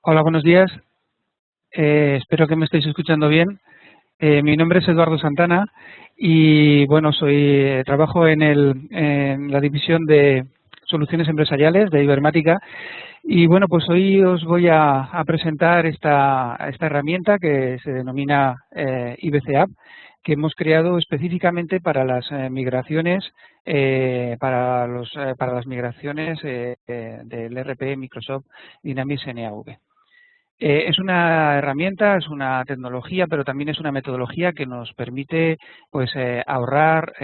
Hola, buenos días. Espero que me estéis escuchando bien. Mi nombre es Eduardo Santana y bueno, trabajo en la división de soluciones empresariales de Ibermática y bueno, pues hoy os voy a presentar esta herramienta que se denomina IBC App, que hemos creado específicamente para las migraciones, para las migraciones del ERP Microsoft Dynamics NAV. Es una herramienta, es una tecnología, pero también es una metodología que nos permite pues ahorrar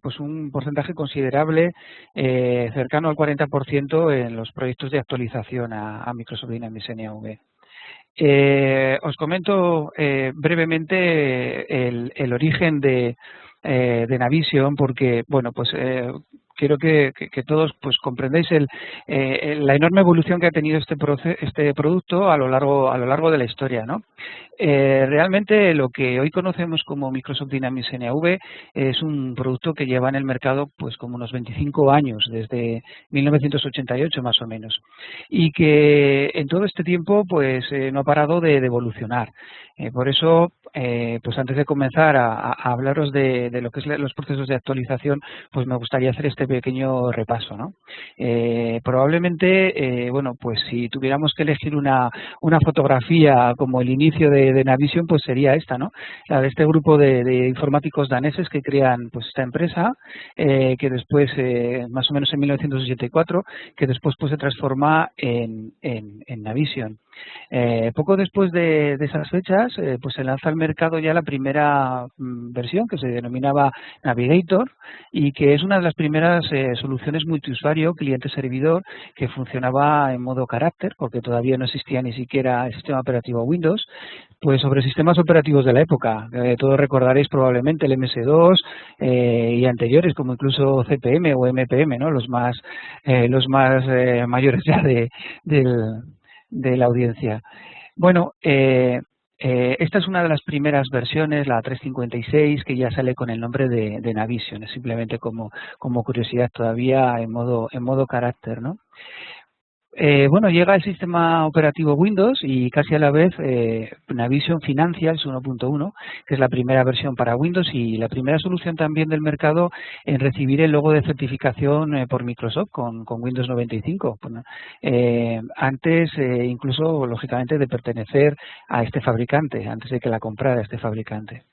pues un porcentaje considerable, cercano al 40% en los proyectos de actualización a Microsoft Dynamics NAV. Os comento brevemente el origen de Navision, porque bueno, pues quiero que todos pues comprendáis la enorme evolución que ha tenido este producto a lo largo de la historia, ¿no? Realmente lo que hoy conocemos como Microsoft Dynamics NAV es un producto que lleva en el mercado pues como unos 25 años, desde 1988 más o menos, y que en todo este tiempo pues no ha parado de evolucionar. Por eso, pues antes de comenzar a hablaros de lo que es los procesos de actualización, pues me gustaría hacer este pequeño repaso, ¿no? Probablemente, bueno, pues si tuviéramos que elegir una fotografía como el inicio de Navision, pues sería esta, ¿no? La de este grupo de informáticos daneses que crean pues esta empresa, que después, más o menos en 1984, que después pues se transforma en Navision. Poco después de esas fechas, pues se lanza al mercado ya la primera versión, que se denominaba Navigator, y que es una de las primeras soluciones multiusuario, cliente-servidor, que funcionaba en modo carácter, porque todavía no existía ni siquiera el sistema operativo Windows, pues sobre sistemas operativos de la época. Todos recordaréis probablemente el MS2 y anteriores, como incluso CPM o MPM, ¿no? Los más mayores ya de la audiencia. Bueno, esta es una de las primeras versiones, la 356, que ya sale con el nombre de Navision, es simplemente como curiosidad, todavía en modo carácter, ¿no? Bueno, llega el sistema operativo Windows y casi a la vez Navision Financials 1.1, que es la primera versión para Windows y la primera solución también del mercado en recibir el logo de certificación por Microsoft con Windows 95. Bueno, antes, incluso, lógicamente, de pertenecer a este fabricante, antes de que la comprara este fabricante.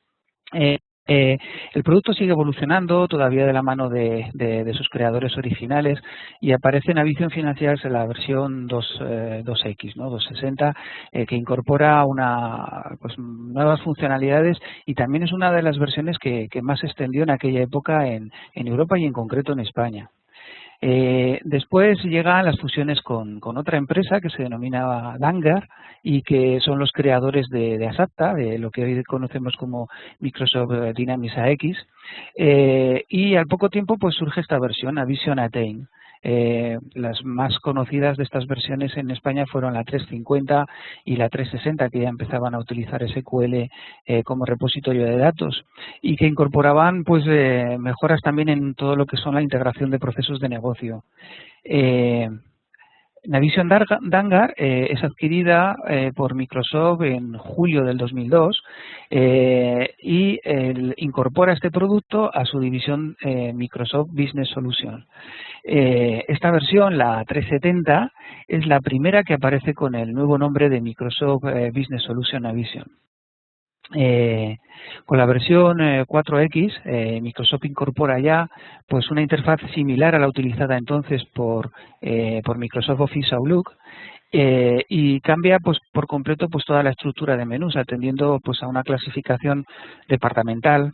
Eh, el producto sigue evolucionando todavía de la mano de sus creadores originales y aparece en Navision Financials en la versión 2X, ¿no? 260, que incorpora pues, nuevas funcionalidades y también es una de las versiones que más se extendió en aquella época en Europa y en concreto en España. Después llegan las fusiones con otra empresa que se denominaba Dangar y que son los creadores de Asapta, de lo que hoy conocemos como Microsoft Dynamics AX, y al poco tiempo pues surge esta versión, Navision Attain. Las más conocidas de estas versiones en España fueron la 350 y la 360, que ya empezaban a utilizar SQL como repositorio de datos y que incorporaban pues mejoras también en todo lo que son la integración de procesos de negocio. Navision Dangar es adquirida por Microsoft en julio del 2002 y incorpora este producto a su división Microsoft Business Solutions. Esta versión, la 370, es la primera que aparece con el nuevo nombre de Microsoft Business Solution Navision. Con la versión 4X, Microsoft incorpora ya pues una interfaz similar a la utilizada entonces por Microsoft Office Outlook y cambia pues por completo pues toda la estructura de menús, atendiendo pues a una clasificación departamental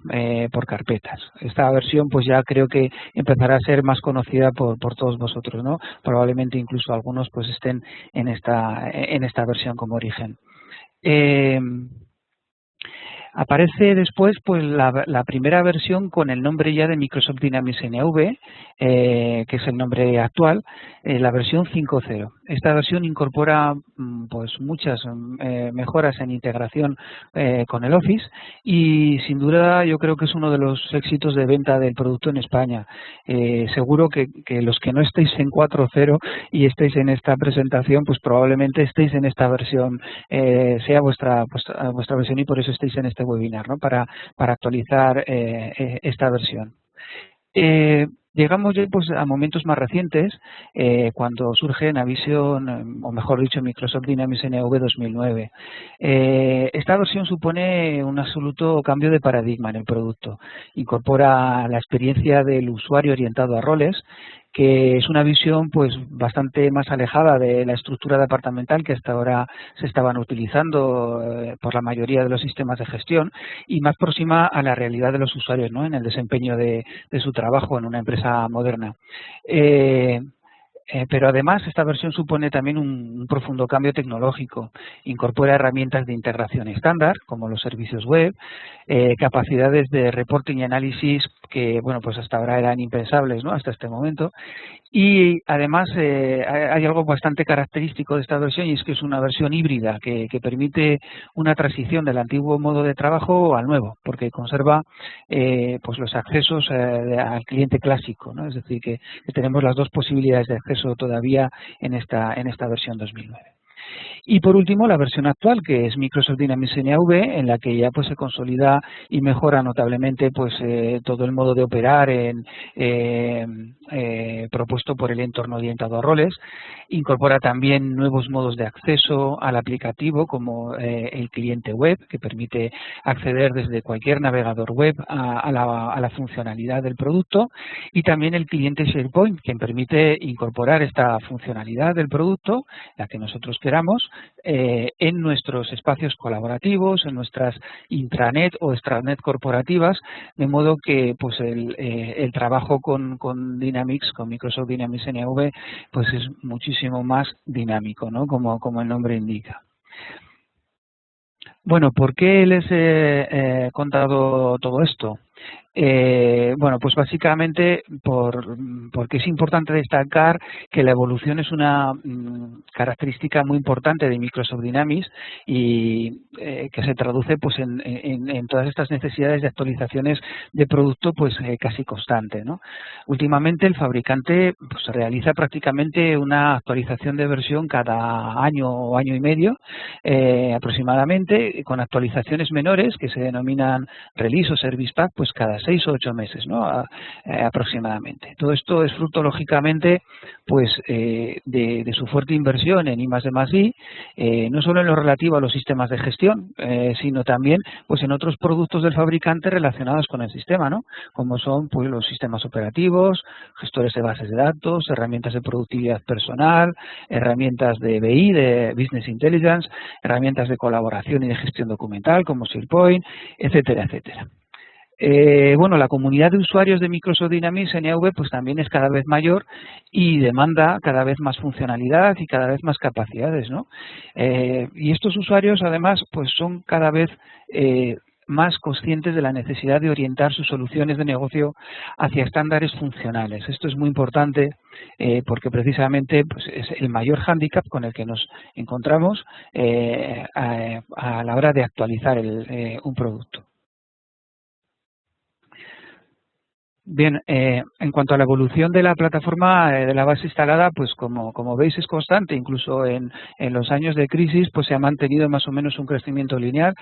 por carpetas. Esta versión pues ya creo que empezará a ser más conocida por todos vosotros, ¿no? Probablemente incluso algunos pues estén en esta versión como origen. Aparece después pues la primera versión con el nombre ya de Microsoft Dynamics NAV, que es el nombre actual, la versión 5.0. esta versión incorpora pues muchas mejoras en integración con el Office y sin duda yo creo que es uno de los éxitos de venta del producto en España. Seguro que los que no estéis en 4.0 y estéis en esta presentación, pues probablemente estéis en esta versión, sea vuestra versión y por eso estéis en este webinar, ¿no? Para actualizar esta versión. Llegamos ya pues a momentos más recientes, cuando surge Navision, o mejor dicho, Microsoft Dynamics NAV 2009. Esta versión supone un absoluto cambio de paradigma en el producto. Incorpora la experiencia del usuario orientado a roles, que es una visión pues bastante más alejada de la estructura departamental que hasta ahora se estaban utilizando por la mayoría de los sistemas de gestión y más próxima a la realidad de los usuarios, ¿no? En el desempeño de su trabajo en una empresa moderna. Pero además esta versión supone también un profundo cambio tecnológico. Incorpora herramientas de integración estándar, como los servicios web, capacidades de reporting y análisis que, bueno, pues hasta ahora eran impensables, ¿no? Hasta este momento. Y además hay algo bastante característico de esta versión y es que es una versión híbrida que permite una transición del antiguo modo de trabajo al nuevo, porque conserva pues los accesos al cliente clásico, ¿no? Es decir, que tenemos las dos posibilidades de acceso todavía en esta versión 2009. Y por último, la versión actual, que es Microsoft Dynamics NAV, en la que ya pues se consolida y mejora notablemente pues todo el modo de operar propuesto por el entorno orientado a roles. Incorpora también nuevos modos de acceso al aplicativo, como el cliente web, que permite acceder desde cualquier navegador web a la funcionalidad del producto, y también el cliente SharePoint, que permite incorporar esta funcionalidad del producto, la que nosotros queramos, en nuestros espacios colaborativos, en nuestras intranet o extranet corporativas, de modo que pues el trabajo con Dynamics, con Microsoft Dynamics NAV, pues es muchísimo más dinámico, ¿no? Como el nombre indica. Bueno, ¿por qué les he contado todo esto? Bueno, pues básicamente porque es importante destacar que la evolución es una característica muy importante de Microsoft Dynamics y que se traduce pues en todas estas necesidades de actualizaciones de producto pues casi constante, ¿no? Últimamente el fabricante pues realiza prácticamente una actualización de versión cada año o año y medio aproximadamente, con actualizaciones menores que se denominan release o service pack pues cada 6 o 8 meses, ¿no? Aproximadamente. Todo esto es fruto, lógicamente, pues de su fuerte inversión en I+D+I, no solo en lo relativo a los sistemas de gestión, sino también pues en otros productos del fabricante relacionados con el sistema, ¿no? Como son pues los sistemas operativos, gestores de bases de datos, herramientas de productividad personal, herramientas de BI, de Business Intelligence, herramientas de colaboración y de gestión documental como SharePoint, etcétera, etcétera. Bueno, la comunidad de usuarios de Microsoft Dynamics NAV pues también es cada vez mayor y demanda cada vez más funcionalidad y cada vez más capacidades, ¿no? Y estos usuarios además pues son cada vez más conscientes de la necesidad de orientar sus soluciones de negocio hacia estándares funcionales. Esto es muy importante porque precisamente pues, es el mayor hándicap con el que nos encontramos a la hora de actualizar un producto. Bien, en cuanto a la evolución de la plataforma de la base instalada, pues como veis es constante, incluso en los años de crisis pues se ha mantenido más o menos un crecimiento lineal,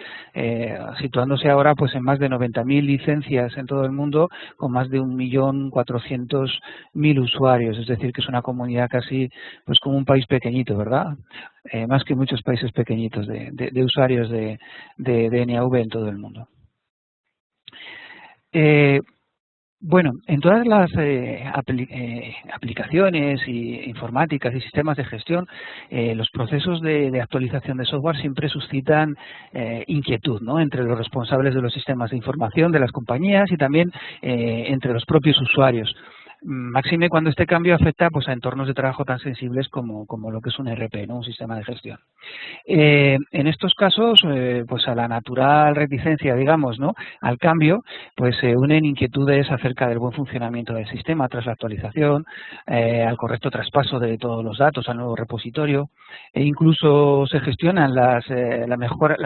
situándose ahora pues en más de 90.000 licencias en todo el mundo, con más de 1.400.000 usuarios, es decir que es una comunidad casi pues como un país pequeñito, ¿verdad? Más que muchos países pequeñitos de usuarios de NAV en todo el mundo. Bueno, en todas las aplicaciones informáticas y sistemas de gestión, los procesos de actualización de software siempre suscitan inquietud, ¿no? Entre los responsables de los sistemas de información de las compañías y también entre los propios usuarios. máxime cuando este cambio afecta pues a entornos de trabajo tan sensibles como lo que es un ERP, ¿no? Un sistema de gestión. En estos casos, pues a la natural reticencia, digamos, ¿no? Al cambio, pues se unen inquietudes acerca del buen funcionamiento del sistema tras la actualización, al correcto traspaso de todos los datos al nuevo repositorio, e incluso se gestionan las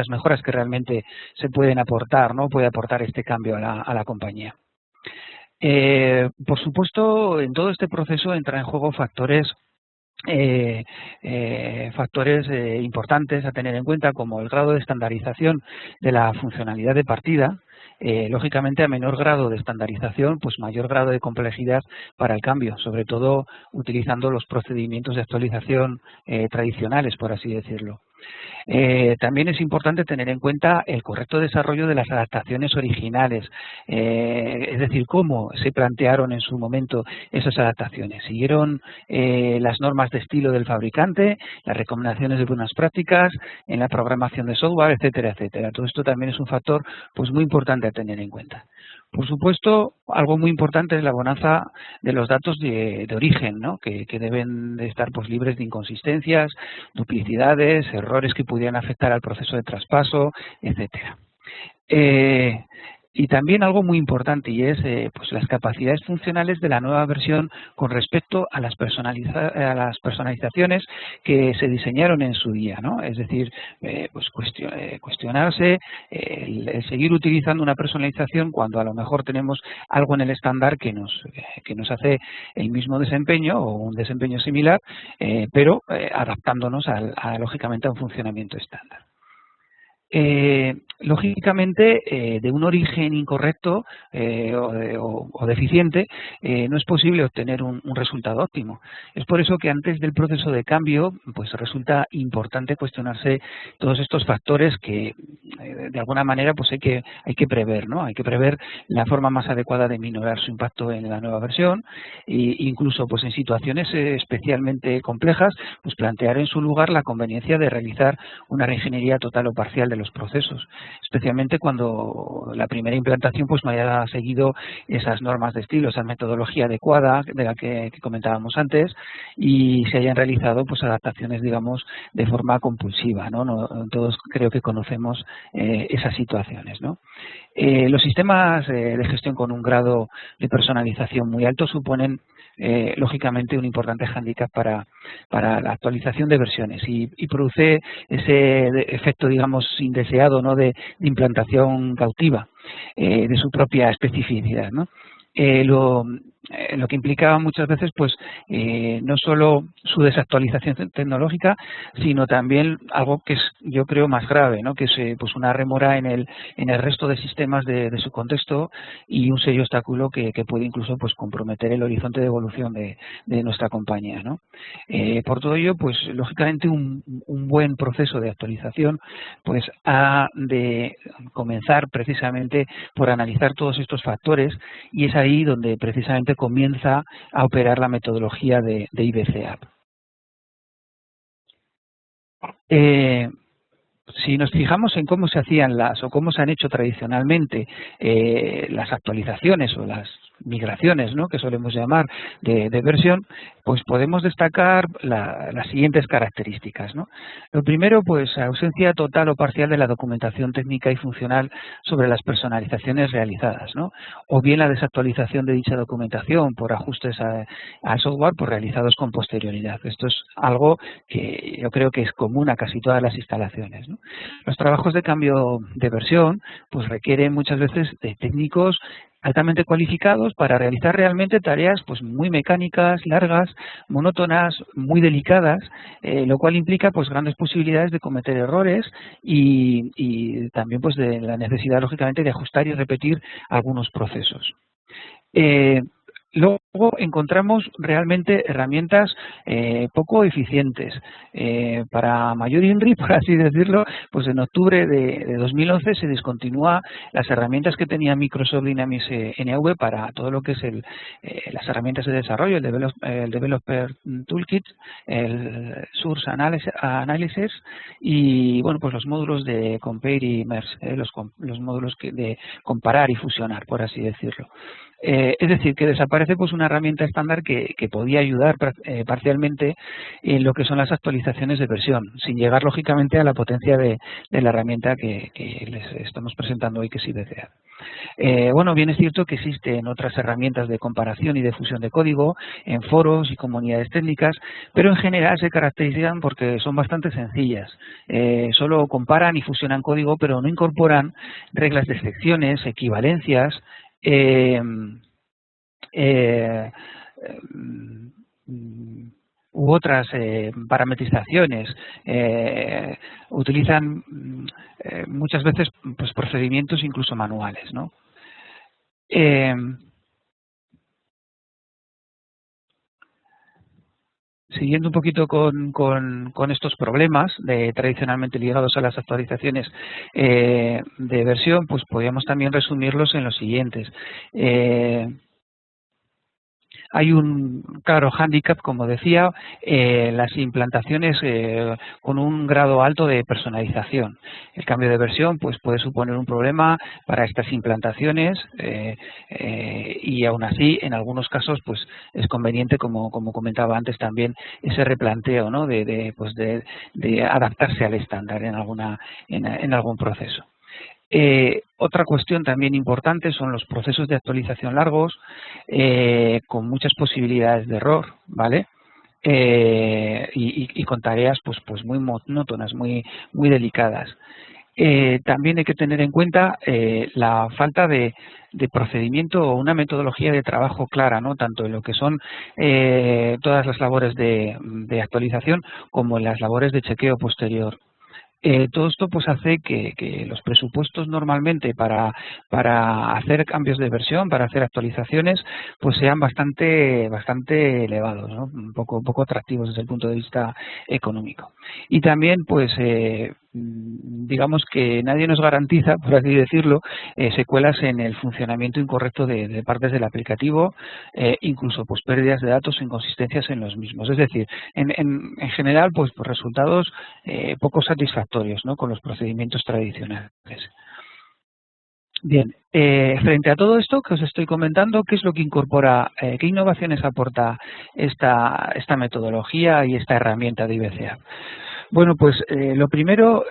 mejoras que realmente se pueden aportar, ¿no? Puede aportar este cambio a la compañía. Por supuesto, en todo este proceso entra en juego factores importantes a tener en cuenta, como el grado de estandarización de la funcionalidad de partida. Lógicamente, a menor grado de estandarización, pues mayor grado de complejidad para el cambio, sobre todo utilizando los procedimientos de actualización tradicionales, por así decirlo. También es importante tener en cuenta el correcto desarrollo de las adaptaciones originales, es decir, cómo se plantearon en su momento esas adaptaciones. ¿Siguieron las normas de estilo del fabricante, las recomendaciones de buenas prácticas en la programación de software, etcétera, etcétera? Todo esto también es un factor pues muy importante a tener en cuenta. Por supuesto, algo muy importante es la bonanza de los datos de origen, ¿no? que deben de estar pues libres de inconsistencias, duplicidades, errores que pudieran afectar al proceso de traspaso, etcétera. Y también algo muy importante, y es pues las capacidades funcionales de la nueva versión con respecto a las personalizaciones que se diseñaron en su día, ¿no? Es decir, pues cuestionarse el seguir utilizando una personalización cuando a lo mejor tenemos algo en el estándar que nos hace el mismo desempeño o un desempeño similar, pero adaptándonos lógicamente a un funcionamiento estándar. Lógicamente, de un origen incorrecto o deficiente, no es posible obtener un resultado óptimo. Es por eso que antes del proceso de cambio, pues resulta importante cuestionarse todos estos factores que, de alguna manera, pues hay que prever, ¿no? Hay que prever la forma más adecuada de minorar su impacto en la nueva versión, e incluso, pues en situaciones especialmente complejas, pues plantear en su lugar la conveniencia de realizar una reingeniería total o parcial de los procesos, especialmente cuando la primera implantación pues no haya seguido esas normas de estilo, esa metodología adecuada de la que comentábamos antes, y se hayan realizado pues adaptaciones, digamos, de forma compulsiva, ¿no? Todos creo que conocemos esas situaciones, ¿no? Los sistemas de gestión con un grado de personalización muy alto suponen lógicamente un importante hándicap para la actualización de versiones y produce ese efecto, digamos, indeseado, ¿no? de implantación cautiva de su propia especificidad, ¿no? Lo que implica muchas veces pues no solo su desactualización tecnológica, sino también algo que es, yo creo, más grave, ¿no? Que es pues una remora en el resto de sistemas de su contexto y un serio obstáculo que puede incluso pues comprometer el horizonte de evolución de nuestra compañía, ¿no? Por todo ello, pues lógicamente un buen proceso de actualización pues ha de comenzar precisamente por analizar todos estos factores, y es ahí donde precisamente comienza a operar la metodología de IBCAP. Si nos fijamos en cómo se hacían o cómo se han hecho tradicionalmente las actualizaciones o las migraciones, ¿no? Que solemos llamar de versión, pues podemos destacar las siguientes características, ¿no? Lo primero, pues ausencia total o parcial de la documentación técnica y funcional sobre las personalizaciones realizadas, ¿no? O bien la desactualización de dicha documentación por ajustes al software pues realizados con posterioridad. Esto es algo que yo creo que es común a casi todas las instalaciones, ¿no? Los trabajos de cambio de versión pues requieren muchas veces de técnicos altamente cualificados para realizar realmente tareas pues muy mecánicas, largas, monótonas, muy delicadas, lo cual implica pues grandes posibilidades de cometer errores y también pues de la necesidad lógicamente de ajustar y repetir algunos procesos. Luego encontramos realmente herramientas poco eficientes. Para mayor INRI, por así decirlo, pues en octubre de 2011 se discontinúa las herramientas que tenía Microsoft Dynamics NV para todo lo que es las herramientas de desarrollo, el Developer Toolkit, el Source Analysis y bueno, pues los módulos de Compare y Merge, los módulos de comparar y fusionar, por así decirlo. Es decir, que desaparece pues una herramienta estándar que podía ayudar parcialmente en lo que son las actualizaciones de versión, sin llegar lógicamente a la potencia de la herramienta que les estamos presentando hoy, que es IBCA. Bueno, bien es cierto que existen otras herramientas de comparación y de fusión de código en foros y comunidades técnicas, pero en general se caracterizan porque son bastante sencillas. Solo comparan y fusionan código, pero no incorporan reglas de excepciones, equivalencias, eh, eh, u otras parametrizaciones. Utilizan muchas veces pues procedimientos incluso manuales, ¿no? Siguiendo un poquito con estos problemas tradicionalmente ligados a las actualizaciones de versión, pues podríamos también resumirlos en los siguientes. Hay un claro hándicap, como decía, las implantaciones con un grado alto de personalización. El cambio de versión pues puede suponer un problema para estas implantaciones y aún así, en algunos casos, pues es conveniente, como comentaba antes también, ese replanteo, ¿no? de adaptarse al estándar en algún proceso. Otra cuestión también importante son los procesos de actualización largos, con muchas posibilidades de error, ¿vale? Y con tareas pues muy monótonas, muy delicadas. También hay que tener en cuenta la falta de procedimiento o una metodología de trabajo clara, ¿no? Tanto en lo que son todas las labores de actualización como en las labores de chequeo posterior. Todo esto pues hace que los presupuestos normalmente para hacer cambios de versión, para hacer actualizaciones, pues sean bastante elevados, ¿no? Un poco atractivos desde el punto de vista económico. Y también pues digamos que nadie nos garantiza, por así decirlo, secuelas en el funcionamiento incorrecto de partes del aplicativo, incluso pues pérdidas de datos o inconsistencias en los mismos. Es decir, en general pues resultados poco satisfactorios, ¿no? Con los procedimientos tradicionales. Bien, frente a todo esto que os estoy comentando, ¿qué es lo que incorpora, qué innovaciones aporta esta metodología y esta herramienta de IBCA? Bueno, pues lo primero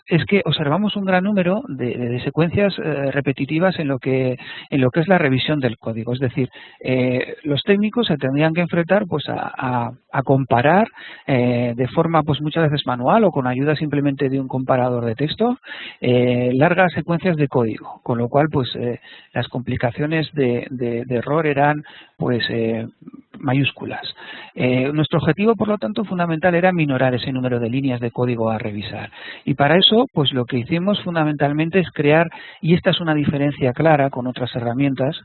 es que observamos un gran número de secuencias repetitivas en lo que es la revisión del código. Es decir, los técnicos se tendrían que enfrentar pues a comparar de forma pues muchas veces manual o con ayuda simplemente de un comparador de texto largas secuencias de código, con lo cual pues las complicaciones de error eran pues mayúsculas. Nuestro objetivo, por lo tanto, fundamental era minorar ese número de líneas de código a revisar. Y para eso, pues lo que hicimos fundamentalmente es crear, y esta es una diferencia clara con otras herramientas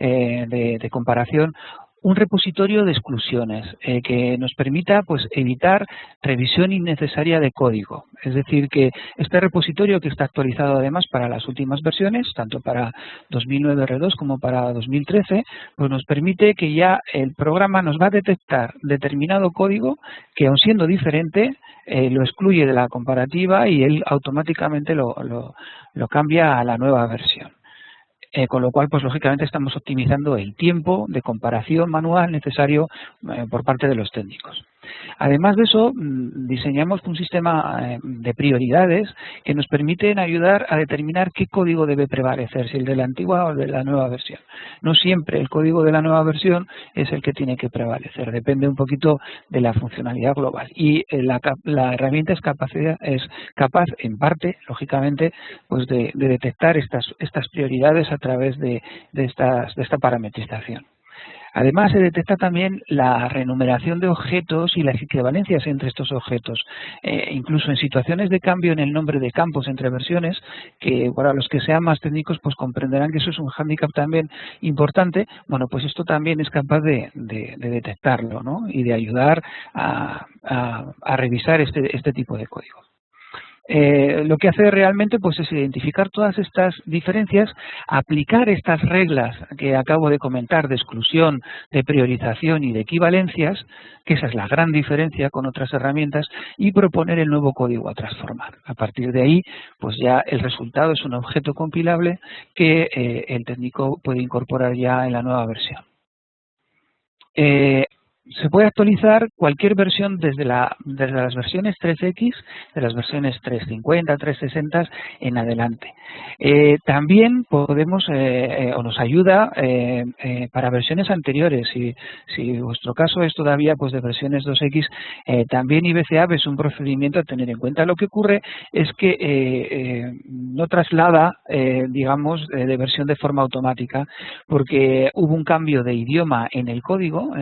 de comparación, un repositorio de exclusiones que nos permita pues evitar revisión innecesaria de código. Es decir, que este repositorio, que está actualizado además para las últimas versiones, tanto para 2009 R2 como para 2013, pues nos permite que ya el programa nos va a detectar determinado código que, aun siendo diferente, lo excluye de la comparativa y él automáticamente lo cambia a la nueva versión. Con lo cual, pues lógicamente estamos optimizando el tiempo de comparación manual necesario por parte de los técnicos. Además de eso, diseñamos un sistema de prioridades que nos permiten ayudar a determinar qué código debe prevalecer, si el de la antigua o el de la nueva versión. No siempre el código de la nueva versión es el que tiene que prevalecer, depende un poquito de la funcionalidad global. Y la herramienta es capaz, en parte, lógicamente, pues de detectar estas prioridades a través de esta parametrización. Además, se detecta también la renumeración de objetos y las equivalencias entre estos objetos, incluso en situaciones de cambio en el nombre de campos entre versiones, que para los que sean más técnicos pues comprenderán que eso es un hándicap también importante. Bueno, pues esto también es capaz de detectarlo, ¿no? Y de ayudar a revisar este tipo de código. Lo que hace realmente pues es identificar todas estas diferencias, aplicar estas reglas que acabo de comentar de exclusión, de priorización y de equivalencias, que esa es la gran diferencia con otras herramientas, y proponer el nuevo código a transformar. A partir de ahí, pues ya el resultado es un objeto compilable que el técnico puede incorporar ya en la nueva versión. se puede actualizar cualquier versión desde las versiones 3X, de las versiones 350, 360 en adelante. También podemos, o nos ayuda para versiones anteriores. Si vuestro caso es todavía pues de versiones 2X, también IBCAP es un procedimiento a tener en cuenta. Lo que ocurre es que no traslada, digamos, de versión de forma automática, porque hubo un cambio de idioma en el código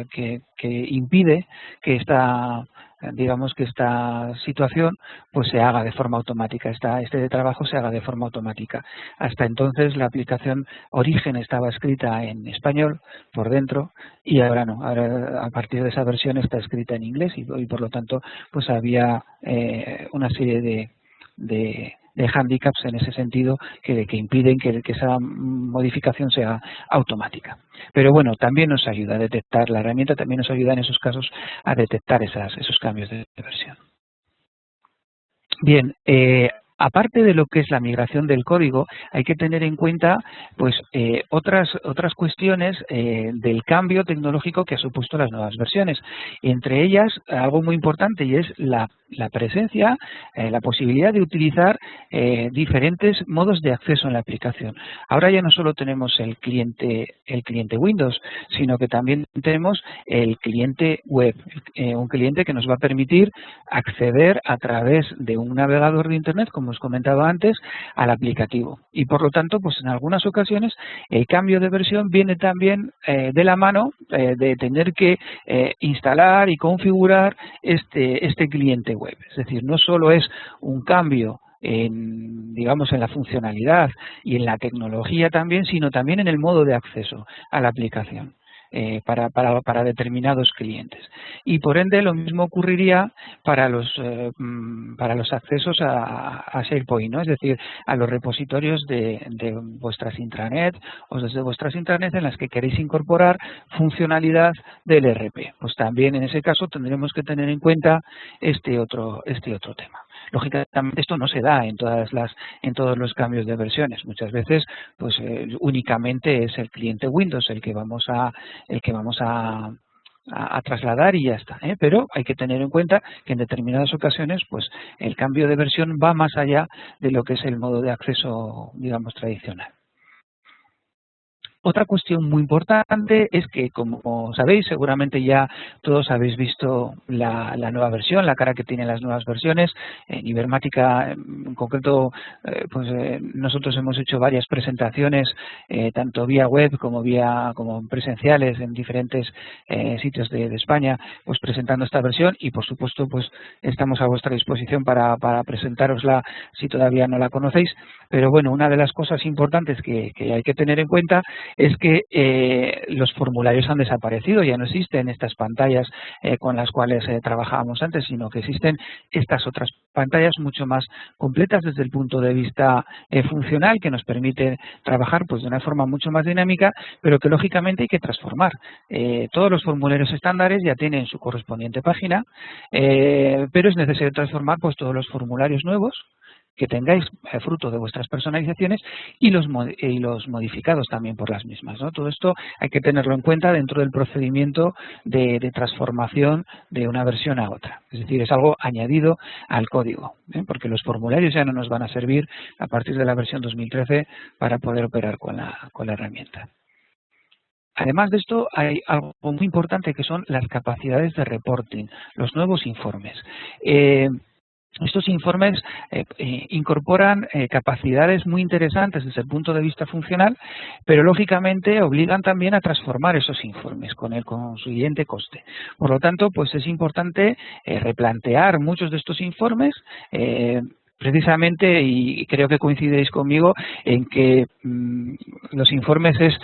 que impide que digamos que esta situación pues se haga de forma automática, este trabajo se haga de forma automática. Hasta entonces la aplicación origen estaba escrita en español por dentro y ahora no, ahora a partir de esa versión está escrita en inglés y por lo tanto pues había una serie de hándicaps en ese sentido que impiden que esa modificación sea automática. Pero bueno, también nos ayuda a detectar, la herramienta también nos ayuda en esos casos a detectar esos cambios de versión. Bien, aparte de lo que es la migración del código, hay que tener en cuenta pues otras cuestiones del cambio tecnológico que ha supuesto las nuevas versiones. Entre ellas, algo muy importante y es la presencia, la posibilidad de utilizar diferentes modos de acceso en la aplicación. Ahora ya no solo tenemos el cliente Windows, sino que también tenemos el cliente web, un cliente que nos va a permitir acceder a través de un navegador de Internet, como os comentaba antes, al aplicativo. Y por lo tanto, pues en algunas ocasiones el cambio de versión viene también de la mano de tener que instalar y configurar este cliente web. Es decir, no solo es un cambio digamos, en la funcionalidad y en la tecnología también, sino también en el modo de acceso a la aplicación. Para determinados clientes. Y por ende lo mismo ocurriría para los accesos a SharePoint, ¿no? Es decir, a los repositorios de vuestras intranet o desde vuestras intranet en las que queréis incorporar funcionalidad del ERP. Pues también en ese caso tendremos que tener en cuenta este otro tema. Lógicamente esto no se da en todos los cambios de versiones. Muchas veces pues únicamente es el cliente Windows el que vamos a trasladar y ya está, pero hay que tener en cuenta que en determinadas ocasiones pues el cambio de versión va más allá de lo que es el modo de acceso, digamos, tradicional. Otra cuestión muy importante es que, como sabéis, seguramente ya todos habéis visto la nueva versión, la cara que tienen las nuevas versiones. En Ibermática, en concreto, nosotros hemos hecho varias presentaciones, tanto vía web como presenciales en diferentes sitios de España, pues presentando esta versión y, por supuesto, pues estamos a vuestra disposición para presentárosla si todavía no la conocéis. Pero bueno, una de las cosas importantes que hay que tener en cuenta es que los formularios han desaparecido, ya no existen estas pantallas con las cuales trabajábamos antes, sino que existen estas otras pantallas mucho más completas desde el punto de vista funcional, que nos permite trabajar pues de una forma mucho más dinámica, pero que lógicamente hay que transformar. Todos los formularios estándares ya tienen su correspondiente página, pero es necesario transformar pues todos los formularios nuevos que tengáis fruto de vuestras personalizaciones y los modificados también por las mismas, ¿no? Todo esto hay que tenerlo en cuenta dentro del procedimiento de transformación de una versión a otra. Es decir, es algo añadido al código, porque los formularios ya no nos van a servir a partir de la versión 2013 para poder operar con la herramienta. Además de esto, hay algo muy importante que son las capacidades de reporting, los nuevos informes. Estos informes incorporan capacidades muy interesantes desde el punto de vista funcional, pero lógicamente obligan también a transformar esos informes con el consiguiente coste. Por lo tanto, pues es importante replantear muchos de estos informes, precisamente, y creo que coincidiréis conmigo en que los informes es,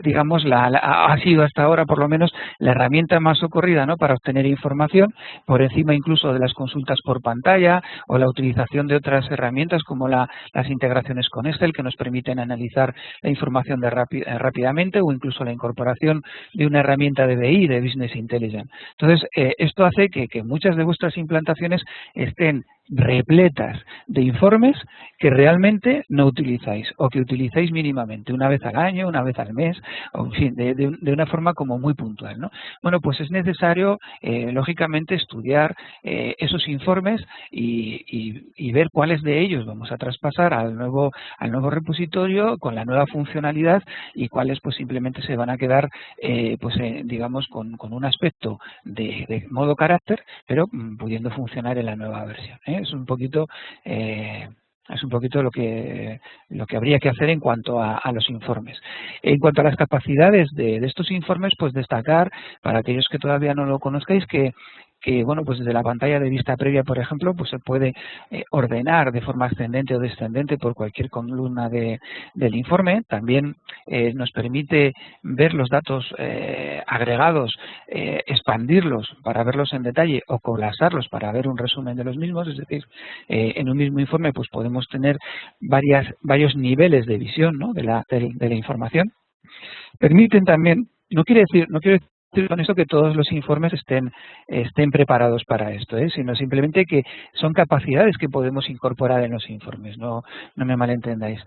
digamos, ha sido hasta ahora por lo menos la herramienta más socorrida, ¿no?, para obtener información, por encima incluso de las consultas por pantalla o la utilización de otras herramientas como las integraciones con Excel, que nos permiten analizar la información rápidamente, o incluso la incorporación de una herramienta de BI, de Business Intelligence. Entonces, esto hace que muchas de vuestras implantaciones estén repletas de informes que realmente no utilizáis o que utilizáis mínimamente, una vez al año, una vez al mes, o en fin, de una forma como muy puntual, ¿no? Bueno, pues es necesario, lógicamente, estudiar esos informes y ver cuáles de ellos vamos a traspasar al nuevo repositorio con la nueva funcionalidad y cuáles pues simplemente se van a quedar, digamos, con un aspecto de modo carácter, pero pudiendo funcionar en la nueva versión, ¿eh? Es un poquito lo que habría que hacer en cuanto a los informes. En cuanto a las capacidades de estos informes, pues destacar, para aquellos que todavía no lo conozcáis, que bueno, pues desde la pantalla de vista previa, por ejemplo, pues se puede ordenar de forma ascendente o descendente por cualquier columna del informe. También nos permite ver los datos agregados, expandirlos para verlos en detalle o colapsarlos para ver un resumen de los mismos. Es decir, en un mismo informe pues podemos tener varios niveles de visión, ¿no?, de la información. Permiten también, no quiero decir con esto que todos los informes estén preparados para esto, sino simplemente que son capacidades que podemos incorporar en los informes, no me malentendáis.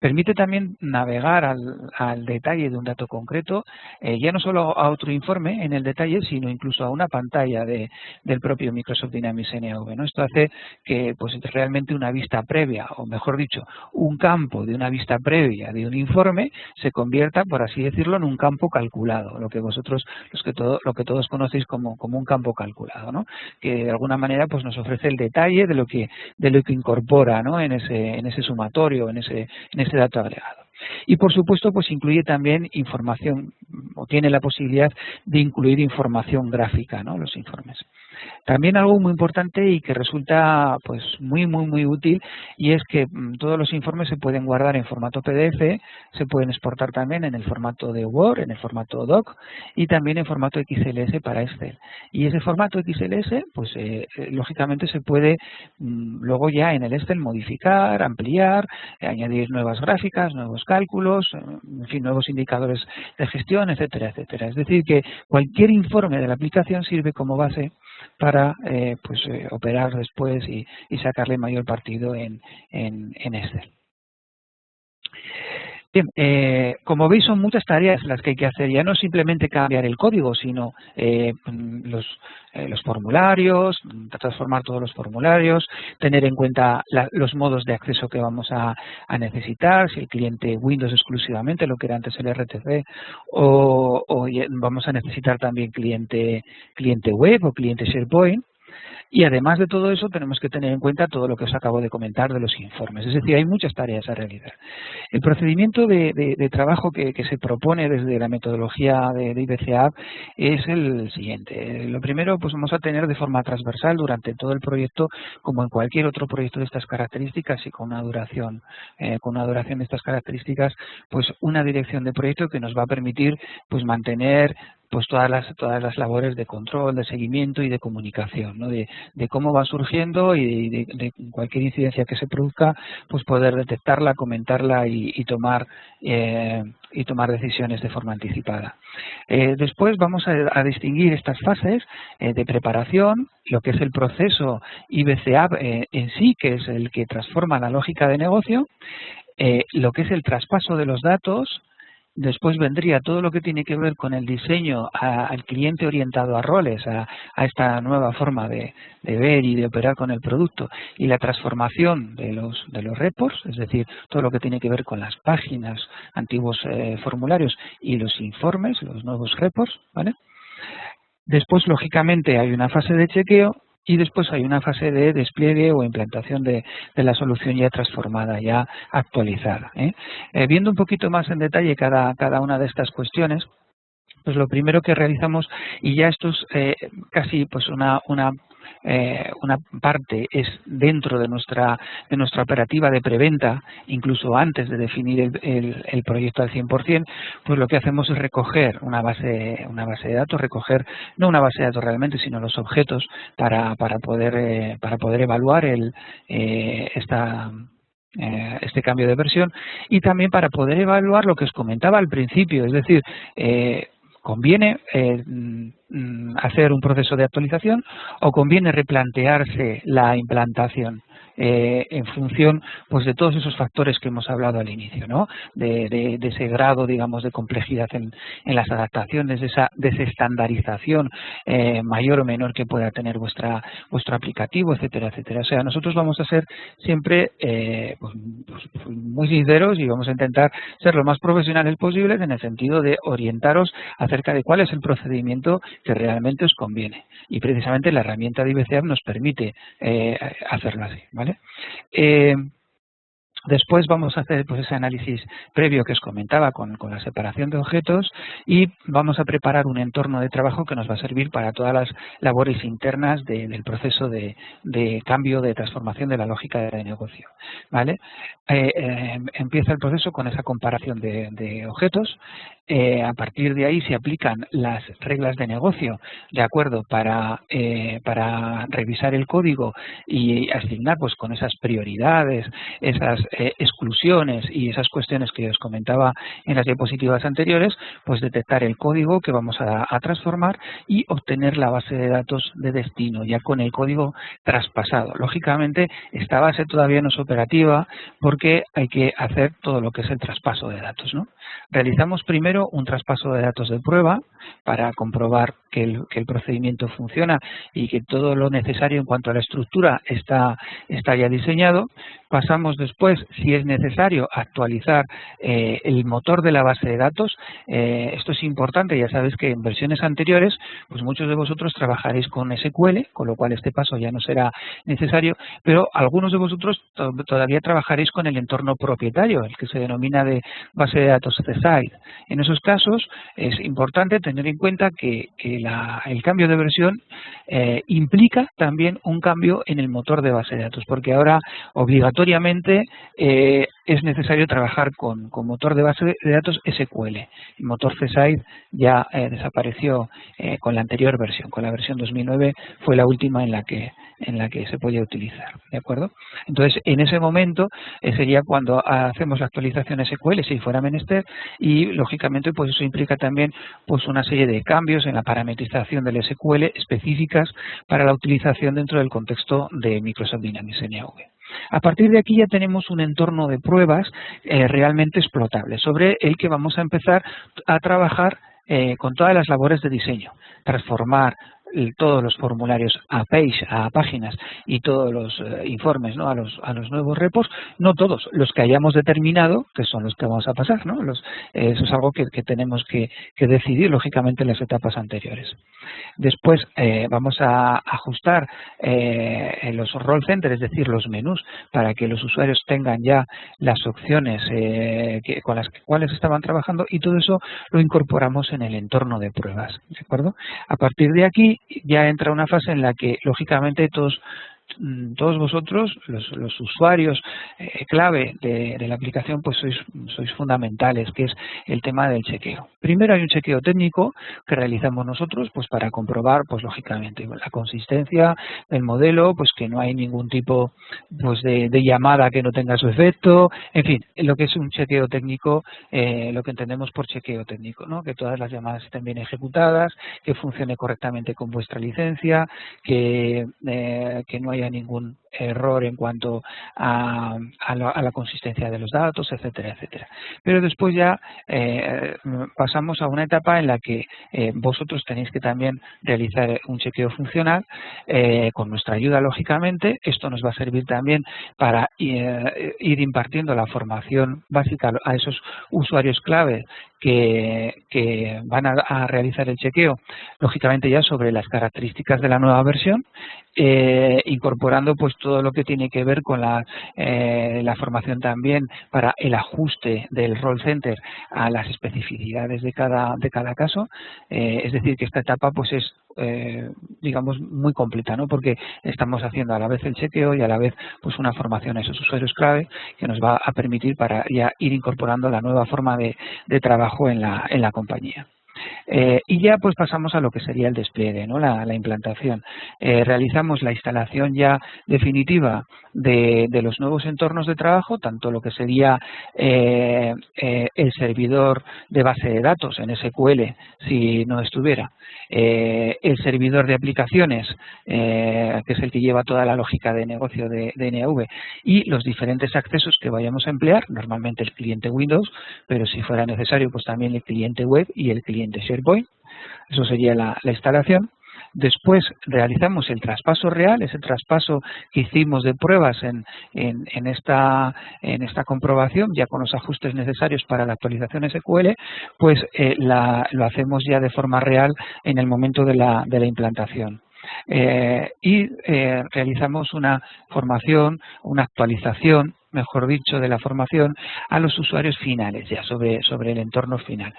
Permite también navegar al detalle de un dato concreto, ya no solo a otro informe en el detalle, sino incluso a una pantalla del propio Microsoft Dynamics NAV, ¿no? Esto hace que pues realmente una vista previa, o mejor dicho, un campo de una vista previa de un informe se convierta, por así decirlo, en un campo calculado, lo que todos conocéis como un campo calculado, ¿no?, que de alguna manera pues nos ofrece el detalle de lo que incorpora, ¿no?, en ese sumatorio, en ese dato agregado. Y por supuesto pues incluye también información, o tiene la posibilidad de incluir información gráfica, ¿no?, los informes. También algo muy importante y que resulta pues muy útil, y es que todos los informes se pueden guardar en formato PDF, se pueden exportar también en el formato de Word, en el formato doc y también en formato XLS para Excel. Y ese formato XLS pues lógicamente se puede luego ya en el Excel modificar, ampliar, añadir nuevas gráficas, nuevos cálculos, en fin, nuevos indicadores de gestión, etcétera, etcétera. Es decir, que cualquier informe de la aplicación sirve como base para operar después y sacarle mayor partido en Excel. Bien, como veis son muchas tareas las que hay que hacer, ya no simplemente cambiar el código, sino los formularios, transformar todos los formularios, tener en cuenta los modos de acceso que vamos a necesitar, si el cliente Windows exclusivamente, lo que era antes el RTC, o vamos a necesitar también cliente web o cliente SharePoint. Y además de todo eso tenemos que tener en cuenta todo lo que os acabo de comentar de los informes. Es decir, hay muchas tareas a realizar. El procedimiento de trabajo que se propone desde la metodología de IBCA es el siguiente. Lo primero, pues vamos a tener de forma transversal durante todo el proyecto, como en cualquier otro proyecto de estas características y con una duración de estas características, pues una dirección de proyecto que nos va a permitir pues mantener pues todas las labores de control, de seguimiento y de comunicación, ¿no?, de cómo va surgiendo y de cualquier incidencia que se produzca, pues poder detectarla, comentarla y tomar decisiones de forma anticipada. Después vamos a distinguir estas fases de preparación, lo que es el proceso IBCA en sí, que es el que transforma la lógica de negocio, lo que es el traspaso de los datos. Después vendría todo lo que tiene que ver con el diseño al cliente orientado a roles, a esta nueva forma de ver y de operar con el producto, y la transformación de los reports, es decir, todo lo que tiene que ver con las páginas, antiguos formularios y los informes, los nuevos reports, ¿vale? Después, lógicamente, hay una fase de chequeo. Y después hay una fase de despliegue o implantación de la solución ya transformada, ya actualizada, viendo un poquito más en detalle cada una de estas cuestiones, pues lo primero que realizamos, y ya esto es casi pues una parte es dentro de nuestra operativa de preventa, incluso antes de definir el proyecto al 100%, pues lo que hacemos es recoger una base de datos, no una base de datos realmente, sino los objetos para poder evaluar este cambio de versión, y también para poder evaluar lo que os comentaba al principio, es decir, ¿Conviene hacer un proceso de actualización o conviene replantearse la implantación? En función pues de todos esos factores que hemos hablado al inicio, ¿no? De ese grado, digamos, de complejidad en las adaptaciones, de esa desestandarización mayor o menor que pueda tener vuestro aplicativo, etcétera, etcétera. O sea, nosotros vamos a ser siempre pues muy sinceros y vamos a intentar ser lo más profesionales posibles en el sentido de orientaros acerca de cuál es el procedimiento que realmente os conviene. Y precisamente la herramienta de IBCAP nos permite hacerlo así, ¿vale? Después vamos a hacer pues ese análisis previo que os comentaba con la separación de objetos y vamos a preparar un entorno de trabajo que nos va a servir para todas las labores internas del proceso de cambio, de transformación de la lógica de negocio, ¿vale? Empieza el proceso con esa comparación de objetos. A partir de ahí se aplican las reglas de negocio, de acuerdo, para revisar el código y asignar pues con esas prioridades, esas exclusiones y esas cuestiones que os comentaba en las diapositivas anteriores, pues detectar el código que vamos a transformar y obtener la base de datos de destino, ya con el código traspasado. Lógicamente, esta base todavía no es operativa porque hay que hacer todo lo que es el traspaso de datos, ¿no? Realizamos primero un traspaso de datos de prueba para comprobar que el procedimiento funciona y que todo lo necesario en cuanto a la estructura está ya diseñado. Pasamos después, si es necesario, a actualizar el motor de la base de datos. Esto es importante, ya sabéis que en versiones anteriores, pues muchos de vosotros trabajaréis con SQL, con lo cual este paso ya no será necesario, pero algunos de vosotros todavía trabajaréis con el entorno propietario, el que se denomina de base de datos CSIDE. En esos casos es importante tener en cuenta que el cambio de versión implica también un cambio en el motor de base de datos, porque ahora obligatoriamente es necesario trabajar con motor de base de datos SQL. El motor CSIDE ya desapareció con la anterior versión, con la versión 2009 fue la última en la que se podía utilizar, ¿de acuerdo? Entonces, en ese momento sería cuando hacemos la actualización SQL, si fuera menester, y lógicamente pues eso implica también pues una serie de cambios en la parametrización del SQL específicas para la utilización dentro del contexto de Microsoft Dynamics NAV. A partir de aquí ya tenemos un entorno de pruebas realmente explotable, sobre el que vamos a empezar a trabajar con todas las labores de diseño, transformar todos los formularios a páginas y todos los informes, ¿no? a los nuevos repos, no todos, los que hayamos determinado, que son los que vamos a pasar, ¿no? Eso es algo que tenemos que decidir, lógicamente, en las etapas anteriores. Después vamos a ajustar los role centers, es decir, los menús, para que los usuarios tengan ya las opciones con las cuales estaban trabajando, y todo eso lo incorporamos en el entorno de pruebas, ¿de acuerdo? A partir de aquí ya entra una fase en la que, lógicamente, todos vosotros, los usuarios clave de la aplicación, pues sois fundamentales, que es el tema del chequeo. Primero hay un chequeo técnico que realizamos nosotros pues para comprobar, pues lógicamente, la consistencia del modelo, pues que no hay ningún tipo pues de llamada que no tenga su efecto, en fin, lo que es un chequeo técnico, lo que entendemos por chequeo técnico, ¿no? Que todas las llamadas estén bien ejecutadas, que funcione correctamente con vuestra licencia, que no haya ningún error en cuanto a la consistencia de los datos, etcétera, etcétera. Pero después ya pasamos a una etapa en la que vosotros tenéis que también realizar un chequeo funcional con nuestra ayuda, lógicamente. Esto nos va a servir también para ir impartiendo la formación básica a esos usuarios clave que van a realizar el chequeo, lógicamente ya sobre las características de la nueva versión, incorporando pues todo lo que tiene que ver con la formación también para el ajuste del role center a las especificidades de cada caso. Es decir, que esta etapa pues es digamos muy completa, ¿no? Porque estamos haciendo a la vez el chequeo y a la vez pues una formación a esos usuarios clave que nos va a permitir para ya ir incorporando la nueva forma de trabajo en la compañía. Y ya pues pasamos a lo que sería el despliegue, ¿no? La implantación. Realizamos la instalación ya definitiva de los nuevos entornos de trabajo, tanto lo que sería el servidor de base de datos en SQL, si no estuviera, el servidor de aplicaciones, que es el que lleva toda la lógica de negocio de NAV, y los diferentes accesos que vayamos a emplear, normalmente el cliente Windows, pero si fuera necesario, pues también el cliente web y el cliente SharePoint. Eso sería la instalación. Después realizamos el traspaso real, ese traspaso que hicimos de pruebas en esta comprobación, ya con los ajustes necesarios para la actualización SQL, pues lo hacemos ya de forma real en el momento de la implantación. Realizamos una formación, una actualización, mejor dicho, de la formación a los usuarios finales, ya sobre el entorno final.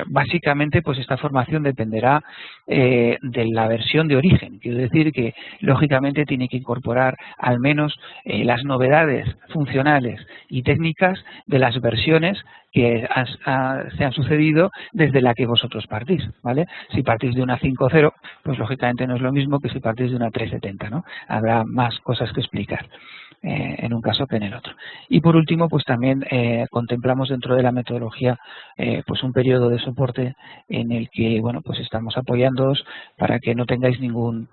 Básicamente, pues esta formación dependerá de la versión de origen. Quiero decir que, lógicamente, tiene que incorporar al menos las novedades funcionales y técnicas de las versiones que se han sucedido desde la que vosotros partís, ¿vale? Si partís de una 5.0, pues lógicamente no es lo mismo que si partís de una 3.70, ¿no? Habrá más cosas que explicar en un caso que en el otro. Y por último, pues también contemplamos dentro de la metodología pues un periodo de soporte en el que, bueno, pues estamos apoyándoos para que no tengáis ningún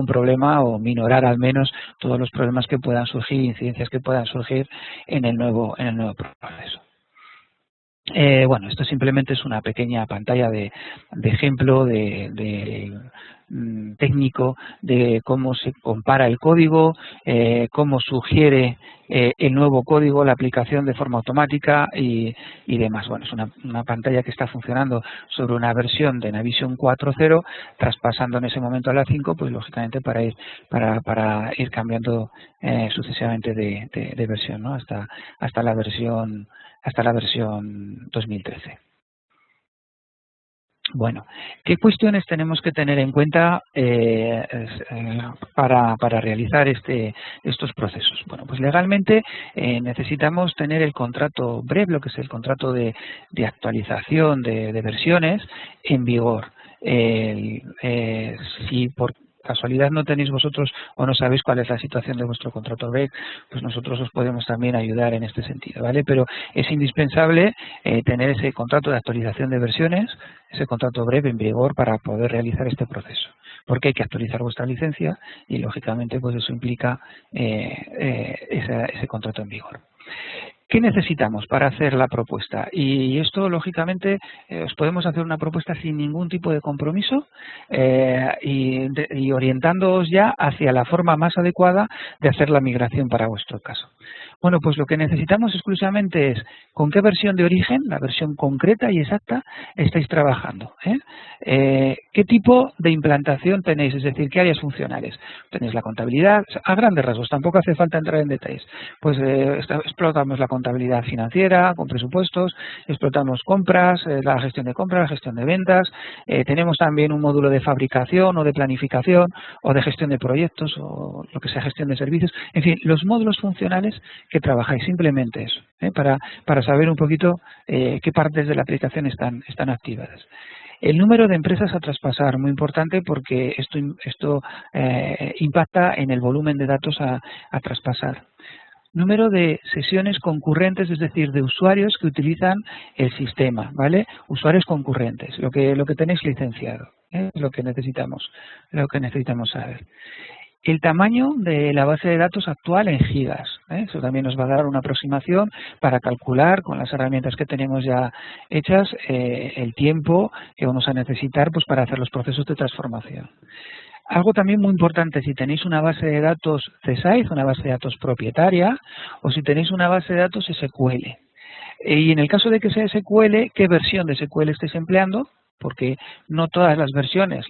problema, o minorar al menos todos los problemas que puedan surgir, incidencias que puedan surgir en el nuevo proceso. Bueno, esto simplemente es una pequeña pantalla de ejemplo técnico de cómo se compara el código, cómo sugiere el nuevo código, la aplicación de forma automática y demás. Bueno, es una pantalla que está funcionando sobre una versión de Navision 4.0, traspasando en ese momento a la 5, pues lógicamente para ir cambiando sucesivamente de versión, ¿no? hasta la versión 2013. Bueno, ¿qué cuestiones tenemos que tener en cuenta para realizar estos procesos? Bueno, pues legalmente necesitamos tener el contrato BREV, lo que es el contrato de actualización de versiones, en vigor. Si por casualidad no tenéis vosotros o no sabéis cuál es la situación de vuestro contrato BREV, pues nosotros os podemos también ayudar en este sentido, ¿vale? Pero es indispensable tener ese contrato de actualización de versiones, ese contrato BREV en vigor para poder realizar este proceso, porque hay que actualizar vuestra licencia y lógicamente pues eso implica ese contrato en vigor. ¿Qué necesitamos para hacer la propuesta? Y esto, lógicamente, os podemos hacer una propuesta sin ningún tipo de compromiso y orientándoos ya hacia la forma más adecuada de hacer la migración para vuestro caso. Bueno, pues lo que necesitamos exclusivamente es con qué versión de origen, la versión concreta y exacta, estáis trabajando. ¿Qué tipo de implantación tenéis? Es decir, ¿qué áreas funcionales? Tenéis la contabilidad, a grandes rasgos, tampoco hace falta entrar en detalles. Pues explotamos la contabilidad financiera con presupuestos, explotamos compras, la gestión de compras, la gestión de ventas, tenemos también un módulo de fabricación o de planificación o de gestión de proyectos o lo que sea gestión de servicios, en fin, los módulos funcionales que trabajáis, simplemente eso, para saber un poquito qué partes de la aplicación están activadas. El número de empresas a traspasar, muy importante porque esto impacta en el volumen de datos a traspasar. Número de sesiones concurrentes, es decir, de usuarios que utilizan el sistema, ¿vale? Usuarios concurrentes, lo que tenéis licenciado, es lo que necesitamos saber. El tamaño de la base de datos actual en gigas, eso también nos va a dar una aproximación para calcular con las herramientas que tenemos ya hechas el tiempo que vamos a necesitar pues para hacer los procesos de transformación. Algo también muy importante, si tenéis una base de datos CSIS, una base de datos propietaria, o si tenéis una base de datos SQL. Y en el caso de que sea SQL, ¿qué versión de SQL estáis empleando? Porque no todas las versiones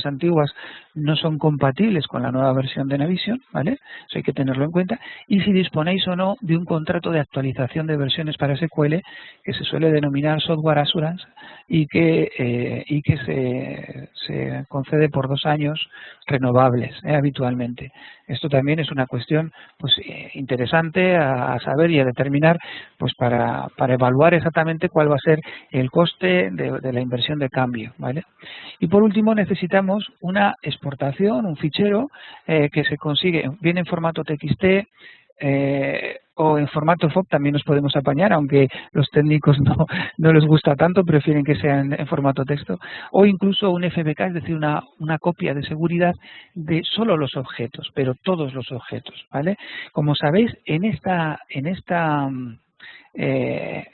antiguas no son compatibles con la nueva versión de Navision, ¿vale? Eso hay que tenerlo en cuenta. Y si disponéis o no de un contrato de actualización de versiones para SQL, que se suele denominar Software Assurance y que se concede por 2 años renovables habitualmente. Esto también es una cuestión pues interesante a saber y a determinar pues para evaluar exactamente cuál va a ser el coste de la inversión de cambio, ¿vale? Y por último necesitamos una exportación, un fichero que se consigue bien en formato TXT, o en formato FOB también nos podemos apañar, aunque los técnicos no les gusta tanto, prefieren que sea en formato texto, o incluso un FBK, es decir, una copia de seguridad de solo los objetos, pero todos los objetos, ¿vale? Como sabéis,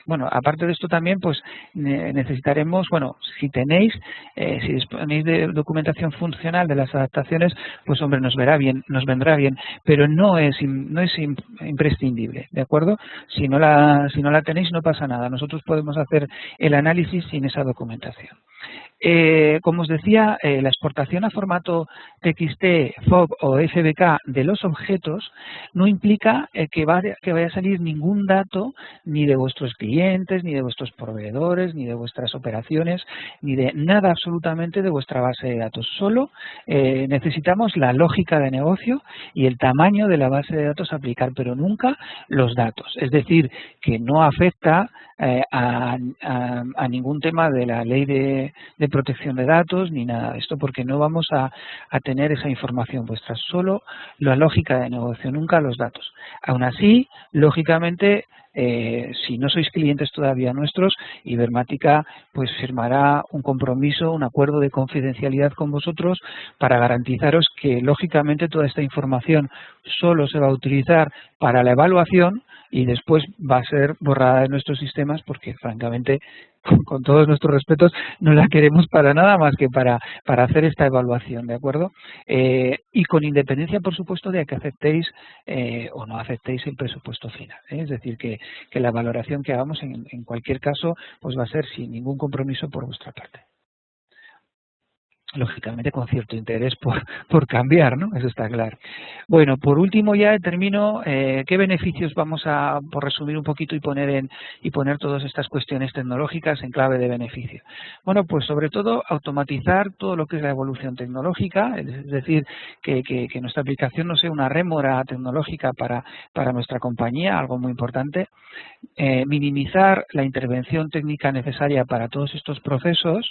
bueno, aparte de esto también, pues necesitaremos, bueno, si disponéis de documentación funcional de las adaptaciones, pues hombre, nos vendrá bien, pero no es imprescindible, ¿de acuerdo? Si no la tenéis, no pasa nada, nosotros podemos hacer el análisis sin esa documentación. Como os decía, la exportación a formato TXT, FOB o FBK de los objetos no implica que vaya a salir ningún dato ni de vuestros clientes, ni de vuestros proveedores, ni de vuestras operaciones, ni de nada absolutamente de vuestra base de datos. Solo necesitamos la lógica de negocio y el tamaño de la base de datos a aplicar, pero nunca los datos. Es decir, que no afecta a ningún tema de la ley de protección de datos ni nada de esto, porque no vamos a tener esa información vuestra, solo la lógica de negocio, nunca los datos. Aún así, lógicamente, si no sois clientes todavía nuestros, Ibermática pues firmará un compromiso, un acuerdo de confidencialidad con vosotros para garantizaros que lógicamente toda esta información solo se va a utilizar para la evaluación y después va a ser borrada de nuestros sistemas porque francamente, con todos nuestros respetos, no la queremos para nada más que para hacer esta evaluación, ¿de acuerdo? Y con independencia, por supuesto, de que aceptéis o no aceptéis el presupuesto final, ¿eh? Es decir, que la valoración que hagamos en cualquier caso pues va a ser sin ningún compromiso por vuestra parte. Lógicamente con cierto interés por cambiar, ¿no? Eso está claro. Bueno, por último ya termino, ¿qué beneficios vamos a, por resumir un poquito y poner todas estas cuestiones tecnológicas en clave de beneficio? Bueno, pues sobre todo automatizar todo lo que es la evolución tecnológica, es decir, que nuestra aplicación no sea una rémora tecnológica para nuestra compañía, algo muy importante, minimizar la intervención técnica necesaria para todos estos procesos,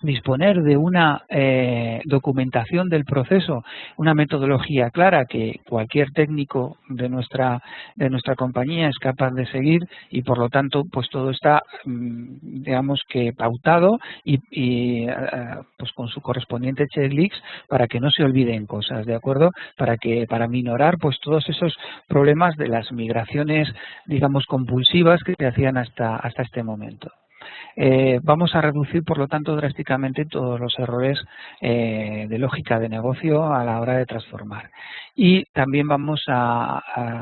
disponer de una documentación del proceso, una metodología clara que cualquier técnico de nuestra compañía es capaz de seguir y por lo tanto pues todo está digamos que pautado y pues con su correspondiente checklist para que no se olviden cosas, ¿de acuerdo? Para minorar pues todos esos problemas de las migraciones digamos compulsivas que se hacían hasta este momento. Vamos a reducir, por lo tanto, drásticamente todos los errores de lógica de negocio a la hora de transformar. Y también vamos a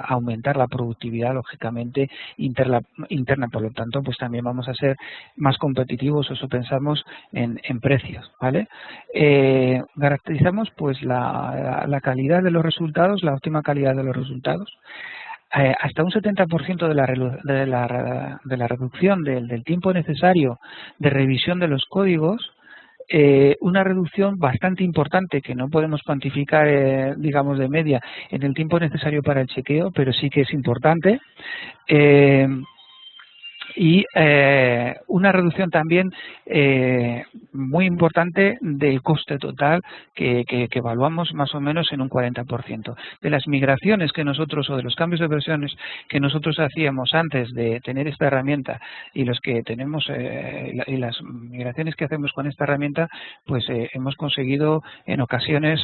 aumentar la productividad, lógicamente, interna. Por lo tanto, pues también vamos a ser más competitivos, eso pensamos, en precios, ¿vale? Garantizamos, pues, la calidad de los resultados, la óptima calidad de los resultados. Hasta un 70% de la reducción del tiempo necesario de revisión de los códigos, una reducción bastante importante que no podemos cuantificar, digamos, de media en el tiempo necesario para el chequeo, pero sí que es importante. Y una reducción también muy importante del coste total que evaluamos más o menos en un 40%. De las migraciones que nosotros o de los cambios de versiones que nosotros hacíamos antes de tener esta herramienta y los que tenemos y las migraciones que hacemos con esta herramienta, pues hemos conseguido en ocasiones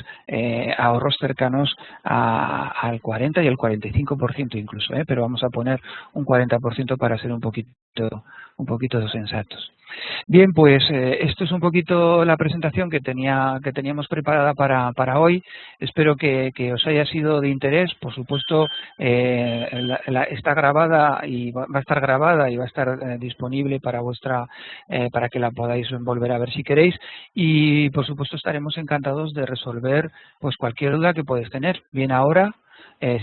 ahorros cercanos al 40 y al 45% incluso, pero vamos a poner un 40% para ser un poquito sensatos. Bien, pues esto es un poquito la presentación que teníamos preparada para hoy. Espero que os haya sido de interés. Por supuesto, está grabada y va a estar grabada y va a estar disponible para que la podáis volver a ver si queréis. Y por supuesto estaremos encantados de resolver pues cualquier duda que podéis tener. Bien ahora.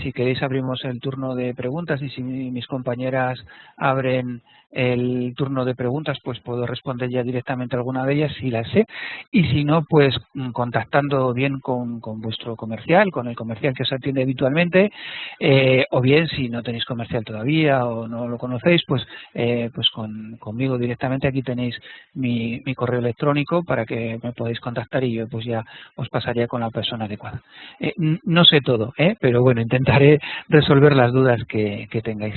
Si queréis abrimos el turno de preguntas y si mis compañeras abren el turno de preguntas, pues puedo responder ya directamente a alguna de ellas si las sé, y si no, pues contactando bien con vuestro comercial, con el comercial que os atiende habitualmente, o bien si no tenéis comercial todavía o no lo conocéis, pues conmigo directamente. Aquí tenéis mi correo electrónico para que me podáis contactar y yo pues ya os pasaría con la persona adecuada. No sé todo, pero bueno, intentaré resolver las dudas que tengáis.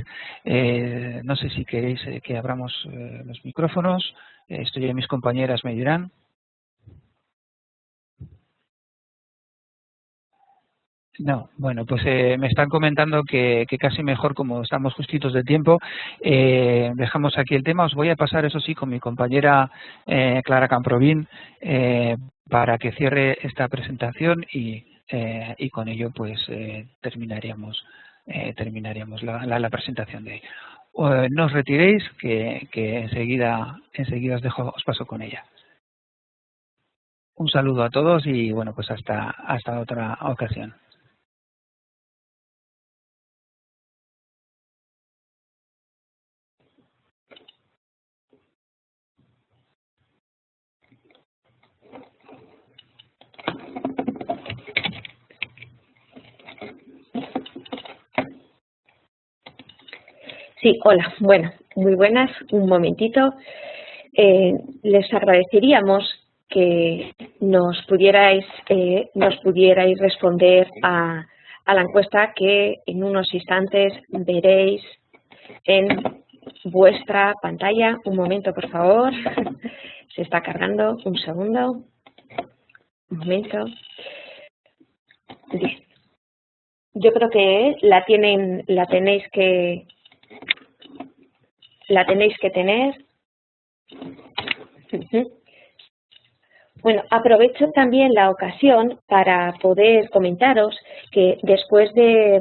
No sé si queréis que abramos los micrófonos. Esto ya mis compañeras me dirán. No, bueno, pues me están comentando que casi mejor, como estamos justitos de tiempo, dejamos aquí el tema. Os voy a pasar, eso sí, con mi compañera Clara Camprovín para que cierre esta presentación y con ello pues terminaríamos la presentación de hoy. No os retiréis, que enseguida os paso con ella. Un saludo a todos y bueno, pues hasta otra ocasión. Sí, hola. Bueno, muy buenas. Un momentito. Les agradeceríamos que nos pudierais responder a la encuesta que en unos instantes veréis en vuestra pantalla. Un momento, por favor. Se está cargando. Un segundo. Un momento. Bien. Yo creo que la tenéis que tener. Bueno, aprovecho también la ocasión para poder comentaros que después de